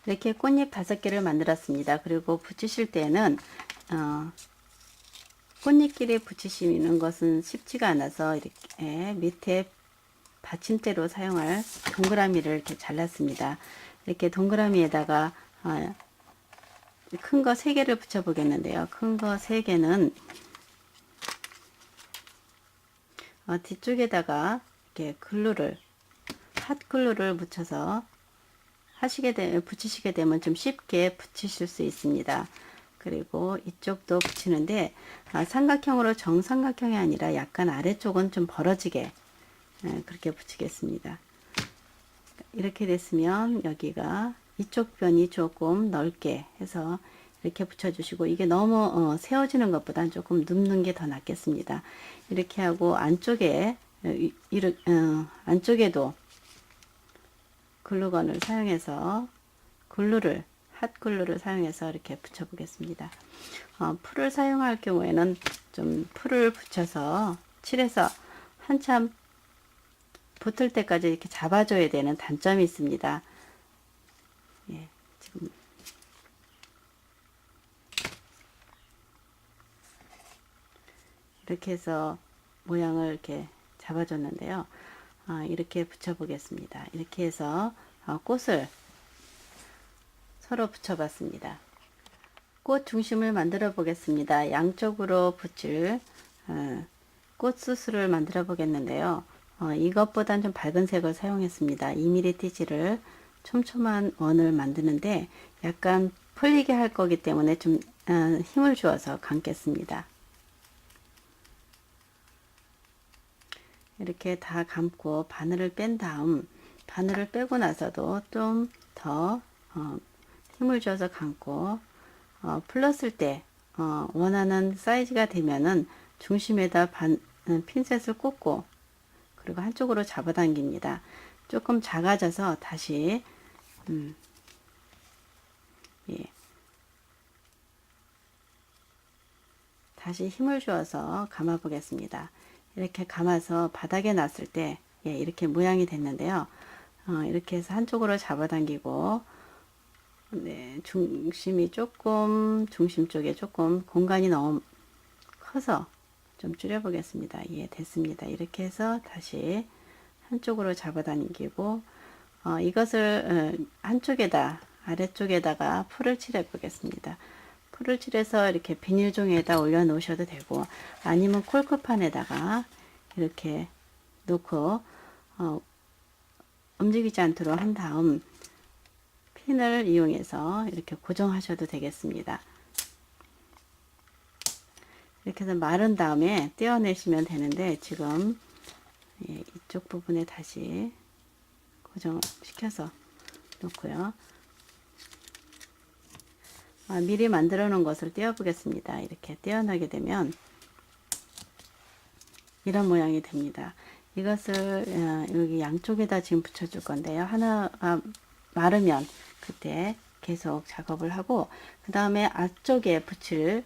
이렇게 꽃잎 5개를 만들었습니다. 그리고 붙이실 때는 꽃잎끼리 붙이시는 것은 쉽지가 않아서 이렇게 밑에 받침대로 사용할 동그라미를 이렇게 잘랐습니다. 이렇게 동그라미에다가 큰 거 3개를 붙여 보겠는데요. 큰 거 3개는 뒤쪽에다가 이렇게 핫글루를 묻혀서 붙이시게 되면 좀 쉽게 붙이실 수 있습니다. 그리고 이쪽도 붙이는데 삼각형으로 정삼각형이 아니라 약간 아래쪽은 좀 벌어지게 그렇게 붙이겠습니다. 이렇게 됐으면 여기가 이쪽 변이 조금 넓게 해서 이렇게 붙여주시고, 이게 너무 세워지는 것보단 조금 눕는 게 더 낫겠습니다. 이렇게 하고 안쪽에도 글루건을 사용해서 핫글루를 사용해서 이렇게 붙여 보겠습니다. 풀을 사용할 경우에는 좀 풀을 붙여서 칠해서 한참 붙을 때까지 이렇게 잡아줘야 되는 단점이 있습니다. 예, 지금 이렇게 해서 모양을 이렇게 잡아줬는데요. 이렇게 붙여 보겠습니다. 이렇게 해서 꽃을 서로 붙여봤습니다. 꽃 중심을 만들어 보겠습니다. 양쪽으로 붙일 꽃수술을 만들어 보겠는데요. 이것보단 좀 밝은 색을 사용했습니다. 2mm 띠지를 촘촘한 원을 만드는데 약간 풀리게 할 거기 때문에 좀 힘을 주어서 감겠습니다. 이렇게 다 감고 바늘을 뺀 다음, 바늘을 빼고 나서도 좀 더 힘을 줘서 감고 풀렀을 때 원하는 사이즈가 되면은 중심에다 핀셋을 꽂고, 그리고 한쪽으로 잡아당깁니다. 조금 작아져서 다시 예, 다시 힘을 주어서 감아 보겠습니다. 이렇게 감아서 바닥에 놨을 때 이렇게 모양이 됐는데요. 이렇게 해서 한쪽으로 잡아당기고, 네, 중심 쪽에 조금 공간이 너무 커서 좀 줄여 보겠습니다. 예, 됐습니다. 이렇게 해서 다시 한쪽으로 잡아당기고, 이것을 아래쪽에다가 풀을 칠해 보겠습니다. 풀을 칠해서 이렇게 비닐종이에다 올려 놓으셔도 되고, 아니면 콜크판에다가 이렇게 놓고 움직이지 않도록 한 다음 핀을 이용해서 이렇게 고정하셔도 되겠습니다. 이렇게 해서 마른 다음에 떼어내시면 되는데, 지금 이쪽 부분에 다시 고정을 시켜서 놓고요. 미리 만들어 놓은 것을 떼어 보겠습니다. 이렇게 떼어내게 되면 이런 모양이 됩니다. 이것을 여기 양쪽에다 지금 붙여줄 건데요. 하나가 마르면 그때 계속 작업을 하고, 그 다음에 앞쪽에 붙일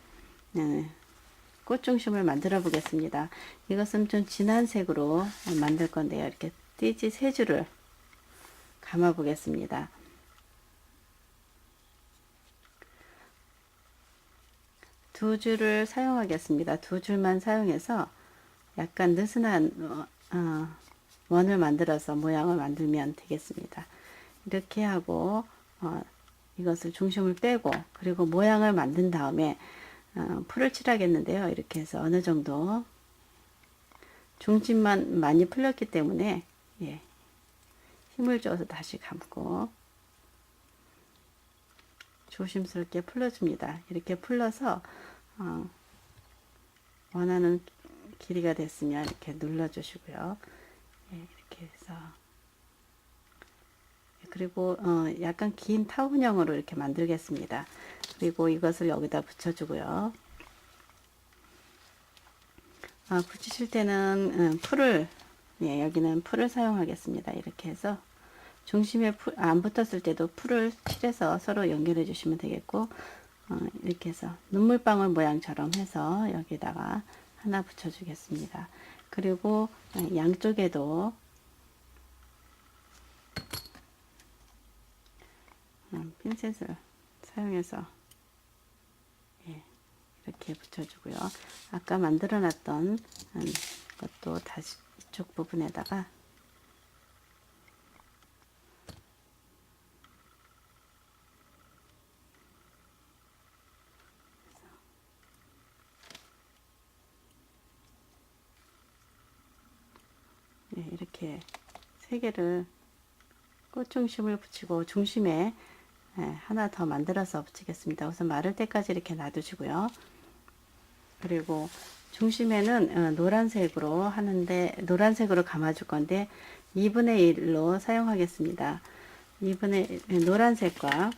꽃 중심을 만들어 보겠습니다. 이것은 좀 진한 색으로 만들 건데요. 이렇게 띠지 3줄을 감아 보겠습니다. 두 줄을 사용하겠습니다. 두 줄만 사용해서 약간 느슨한 원을 만들어서 모양을 만들면 되겠습니다. 이렇게 하고 이것을 중심을 빼고, 그리고 모양을 만든 다음에 풀을 칠하겠는데요. 이렇게 해서 어느 정도 중심만 많이 풀렸기 때문에 힘을 줘서 다시 감고 조심스럽게 풀어줍니다. 이렇게 풀러서 원하는 길이가 됐으면 이렇게 눌러주시고요. 이렇게 해서, 그리고 약간 긴 타원형으로 이렇게 만들겠습니다. 그리고 이것을 여기다 붙여주고요. 붙이실 때는 여기는 풀을 사용하겠습니다. 이렇게 해서 중심에 안 붙었을 때도 풀을 칠해서 서로 연결해 주시면 되겠고, 이렇게 해서 눈물방울 모양처럼 해서 여기다가 하나 붙여 주겠습니다. 그리고 양쪽에도 핀셋을 사용해서 예, 이렇게 붙여주고요. 아까 만들어 놨던 것도 다시 이쪽 부분에다가 예, 이렇게 세 개를 꽃 중심을 붙이고 중심에 하나 더 만들어서 붙이겠습니다. 우선 마를 때까지 이렇게 놔두시고요. 그리고 중심에는 노란색으로 하는데 노란색으로 감아줄 건데 2분의 1로 사용하겠습니다. 2분의 1, 노란색과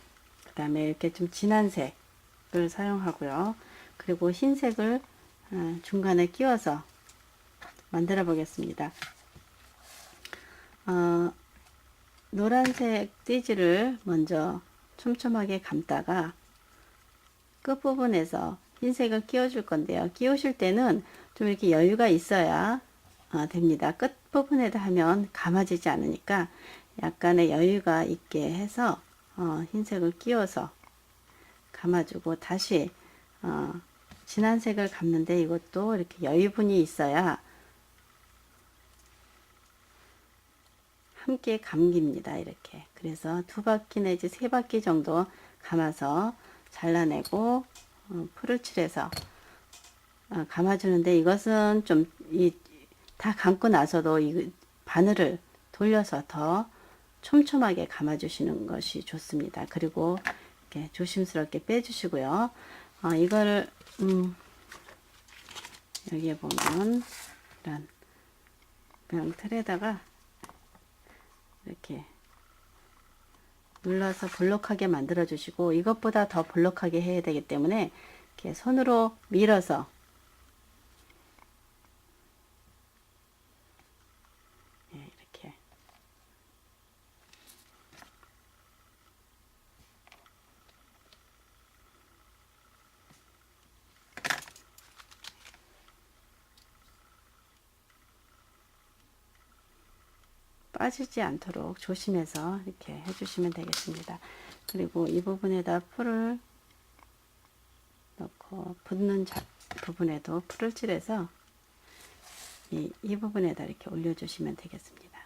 그 다음에 이렇게 좀 진한 색을 사용하고요. 그리고 흰색을 중간에 끼워서 만들어 보겠습니다. 노란색 띠지를 먼저 촘촘하게 감다가 끝부분에서 흰색을 끼워줄 건데요. 끼우실 때는 좀 이렇게 여유가 있어야 됩니다. 끝부분에다 하면 감아지지 않으니까 약간의 여유가 있게 해서 흰색을 끼워서 감아주고 다시 진한 색을 감는데 이것도 이렇게 여유분이 있어야 함께 감깁니다. 이렇게. 그래서 2바퀴 내지 3바퀴 정도 감아서 잘라내고 풀을 칠해서 감아주는데 이것은 좀 다 감고 나서도 이 바늘을 돌려서 더 촘촘하게 감아주시는 것이 좋습니다. 그리고 이렇게 조심스럽게 빼주시고요. 이거를 여기에 보면 이런 그냥 틀에다가 이렇게 눌러서 볼록하게 만들어 주시고 이것보다 더 볼록하게 해야 되기 때문에 이렇게 손으로 밀어서 이렇게 빠지지 않도록 조심해서 이렇게 해주시면 되겠습니다. 그리고 이 부분에다 풀을 넣고 붙는 부분에도 풀을 칠해서 이 부분에다 이렇게 올려주시면 되겠습니다.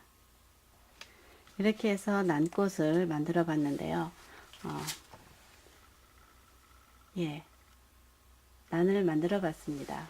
이렇게 해서 난꽃을 만들어 봤는데요. 난을 만들어 봤습니다.